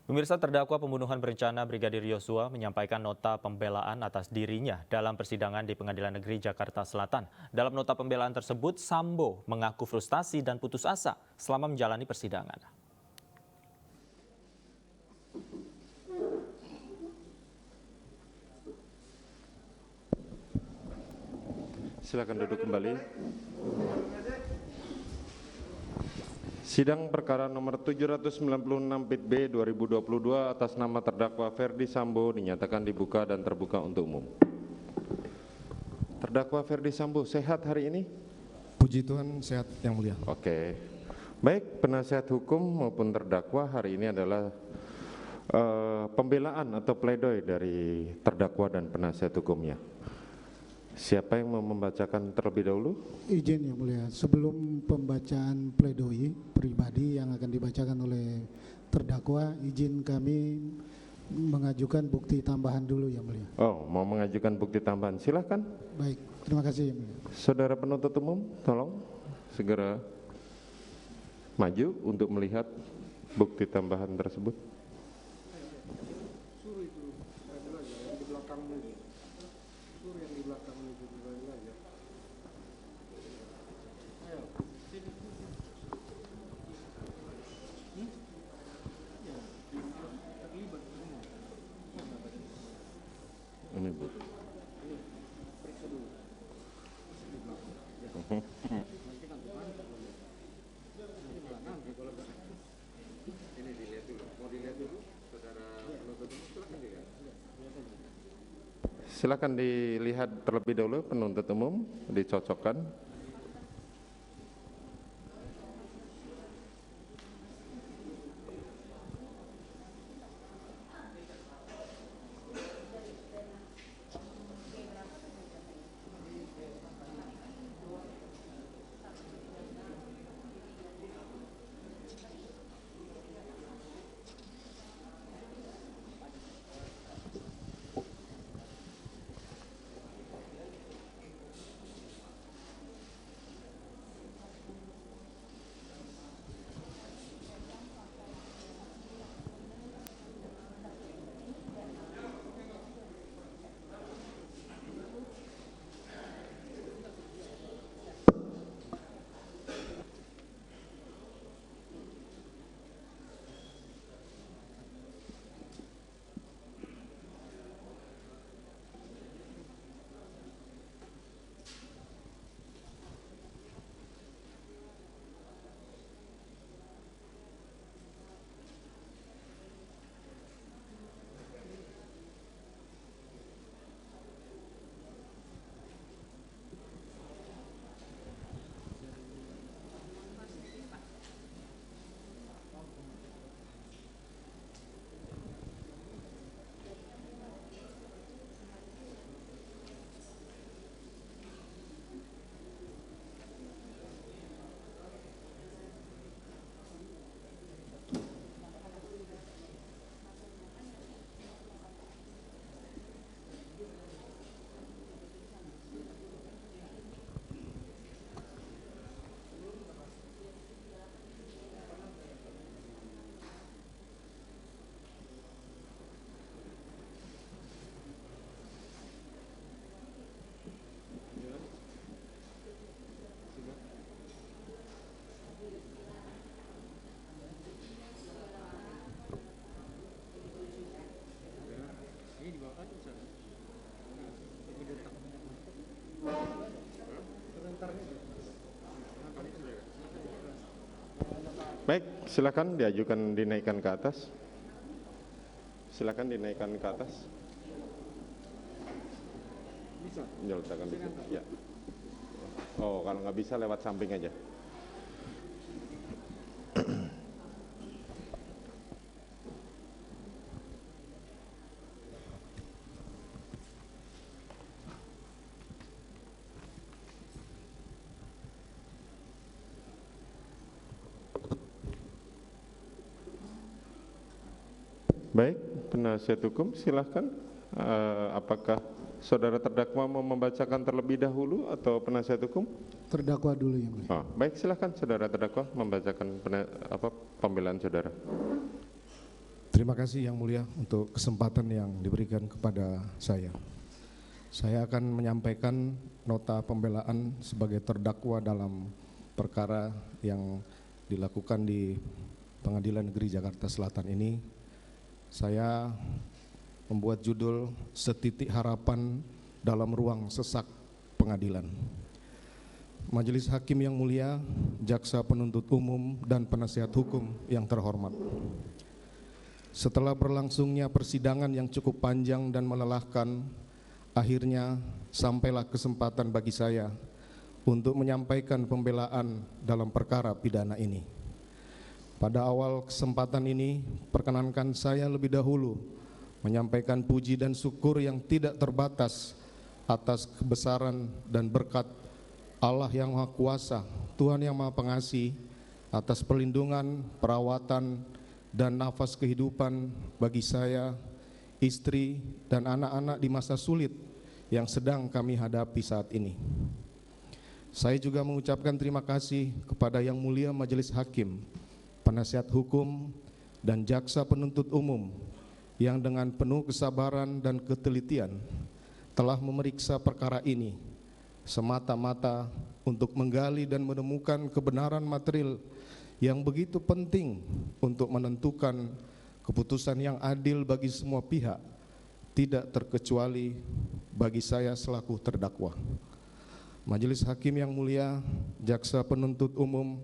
Pemirsa, terdakwa pembunuhan berencana Brigadir Yosua menyampaikan nota pembelaan atas dirinya dalam persidangan di Pengadilan Negeri Jakarta Selatan. Dalam nota pembelaan tersebut, Sambo mengaku frustasi dan putus asa selama menjalani persidangan. Silakan duduk kembali. Sidang perkara nomor 796 Pit B 2022 atas nama terdakwa Ferdi Sambo dinyatakan dibuka dan terbuka untuk umum. Terdakwa Ferdi Sambo sehat hari ini? Puji Tuhan, sehat yang mulia. Oke. Baik, penasihat hukum maupun terdakwa hari ini adalah pembelaan atau pledoi dari terdakwa dan penasihat hukumnya. Siapa yang mau membacakan terlebih dahulu? Izin yang mulia, sebelum pembacaan pledoi pribadi yang akan dibacakan oleh terdakwa, izin kami mengajukan bukti tambahan dulu yang mulia. Oh, mau mengajukan bukti tambahan, silakan. Baik, terima kasih yang mulia. Saudara penuntut umum, tolong segera maju untuk melihat bukti tambahan tersebut. Ini Bu. Silakan dilihat terlebih dahulu penuntut umum, dicocokkan. Baik, silakan diajukan dinaikkan ke atas. Silakan dinaikkan ke atas. Bisa. Diletakkan di sini. Ya. Oh, kalau nggak bisa lewat samping aja. Baik, penasihat hukum silahkan. Apakah saudara terdakwa mau membacakan terlebih dahulu atau penasihat hukum? Terdakwa dulu yang mulia. Baik, silahkan saudara terdakwa membacakan pembelaan saudara. Terima kasih Yang Mulia untuk kesempatan yang diberikan kepada saya. Saya akan menyampaikan nota pembelaan sebagai terdakwa dalam perkara yang dilakukan di Pengadilan Negeri Jakarta Selatan ini. Saya membuat judul Setitik Harapan dalam Ruang Sesak Pengadilan. Majelis Hakim yang mulia, Jaksa Penuntut Umum dan Penasihat Hukum yang terhormat. Setelah berlangsungnya persidangan yang cukup panjang dan melelahkan, akhirnya sampailah kesempatan bagi saya untuk menyampaikan pembelaan dalam perkara pidana ini. Pada awal kesempatan ini, perkenankan saya lebih dahulu menyampaikan puji dan syukur yang tidak terbatas atas kebesaran dan berkat Allah yang Maha Kuasa, Tuhan yang Maha Pengasih, atas perlindungan, perawatan, dan nafas kehidupan bagi saya, istri, dan anak-anak di masa sulit yang sedang kami hadapi saat ini. Saya juga mengucapkan terima kasih kepada Yang Mulia Majelis Hakim, Penasihat Hukum, dan Jaksa Penuntut Umum yang dengan penuh kesabaran dan ketelitian telah memeriksa perkara ini semata-mata untuk menggali dan menemukan kebenaran material yang begitu penting untuk menentukan keputusan yang adil bagi semua pihak, tidak terkecuali bagi saya selaku terdakwa. Majelis Hakim yang mulia, Jaksa Penuntut Umum,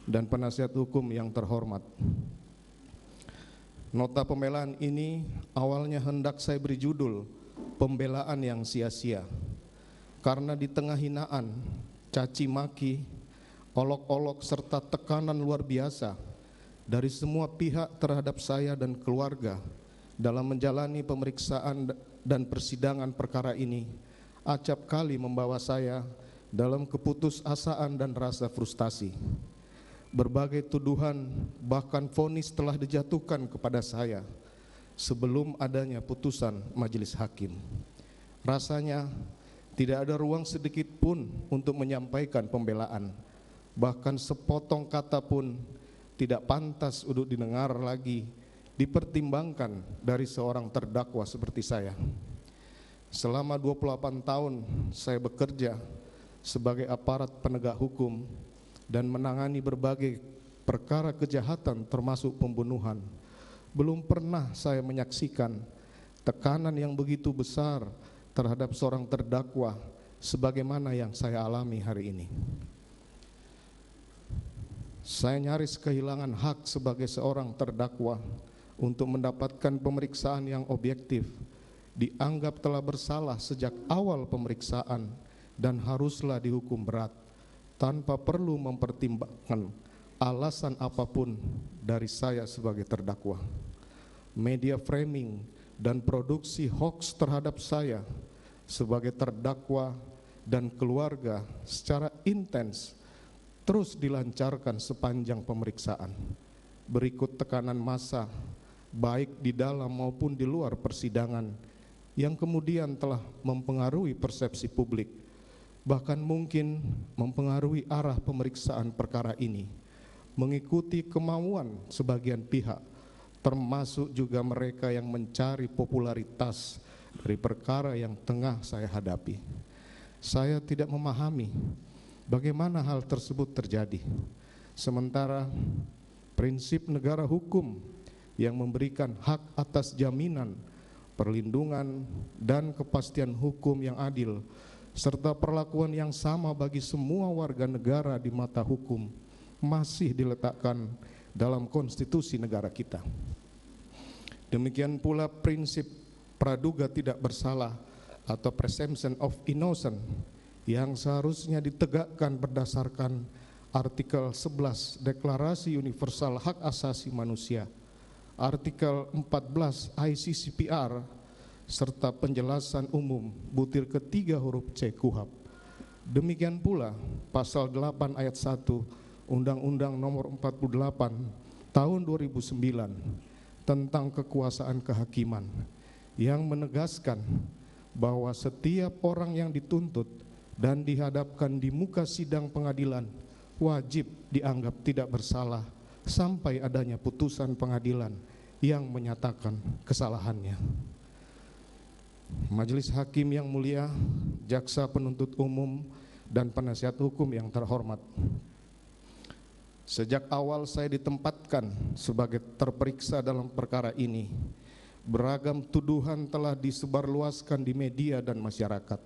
dan Penasihat Hukum yang terhormat. Nota pembelaan ini awalnya hendak saya beri judul Pembelaan yang Sia-sia, karena di tengah hinaan, caci maki, olok-olok serta tekanan luar biasa dari semua pihak terhadap saya dan keluarga dalam menjalani pemeriksaan dan persidangan perkara ini, acap kali membawa saya dalam keputusasaan dan rasa frustasi. Berbagai tuduhan bahkan vonis telah dijatuhkan kepada saya sebelum adanya putusan majelis hakim. Rasanya tidak ada ruang sedikit pun untuk menyampaikan pembelaan. Bahkan sepotong kata pun tidak pantas untuk didengar lagi, dipertimbangkan dari seorang terdakwa seperti saya. Selama 28 tahun saya bekerja sebagai aparat penegak hukum dan menangani berbagai perkara kejahatan termasuk pembunuhan. Belum pernah saya menyaksikan tekanan yang begitu besar terhadap seorang terdakwa sebagaimana yang saya alami hari ini. Saya nyaris kehilangan hak sebagai seorang terdakwa untuk mendapatkan pemeriksaan yang objektif, dianggap telah bersalah sejak awal pemeriksaan dan haruslah dihukum berat tanpa perlu mempertimbangkan alasan apapun dari saya sebagai terdakwa. Media framing dan produksi hoaks terhadap saya sebagai terdakwa dan keluarga secara intens terus dilancarkan sepanjang pemeriksaan. Berikut tekanan massa baik di dalam maupun di luar persidangan yang kemudian telah mempengaruhi persepsi publik, bahkan mungkin mempengaruhi arah pemeriksaan perkara ini, mengikuti kemauan sebagian pihak, termasuk juga mereka yang mencari popularitas dari perkara yang tengah saya hadapi. Saya tidak memahami bagaimana hal tersebut terjadi, sementara prinsip negara hukum yang memberikan hak atas jaminan, perlindungan, dan kepastian hukum yang adil, serta perlakuan yang sama bagi semua warga negara di mata hukum masih diletakkan dalam konstitusi negara kita. Demikian pula prinsip praduga tidak bersalah atau presumption of innocence yang seharusnya ditegakkan berdasarkan artikel 11 Deklarasi Universal Hak Asasi Manusia, artikel 14 ICCPR, serta penjelasan umum butir ketiga huruf C KUHP. Demikian pula pasal 8 ayat 1 Undang-Undang Nomor 48 Tahun 2009 tentang kekuasaan kehakiman yang menegaskan bahwa setiap orang yang dituntut dan dihadapkan di muka sidang pengadilan wajib dianggap tidak bersalah sampai adanya putusan pengadilan yang menyatakan kesalahannya. Majelis Hakim yang mulia, jaksa penuntut umum, dan penasihat hukum yang terhormat. Sejak awal saya ditempatkan sebagai terperiksa dalam perkara ini, beragam tuduhan telah disebarluaskan di media dan masyarakat.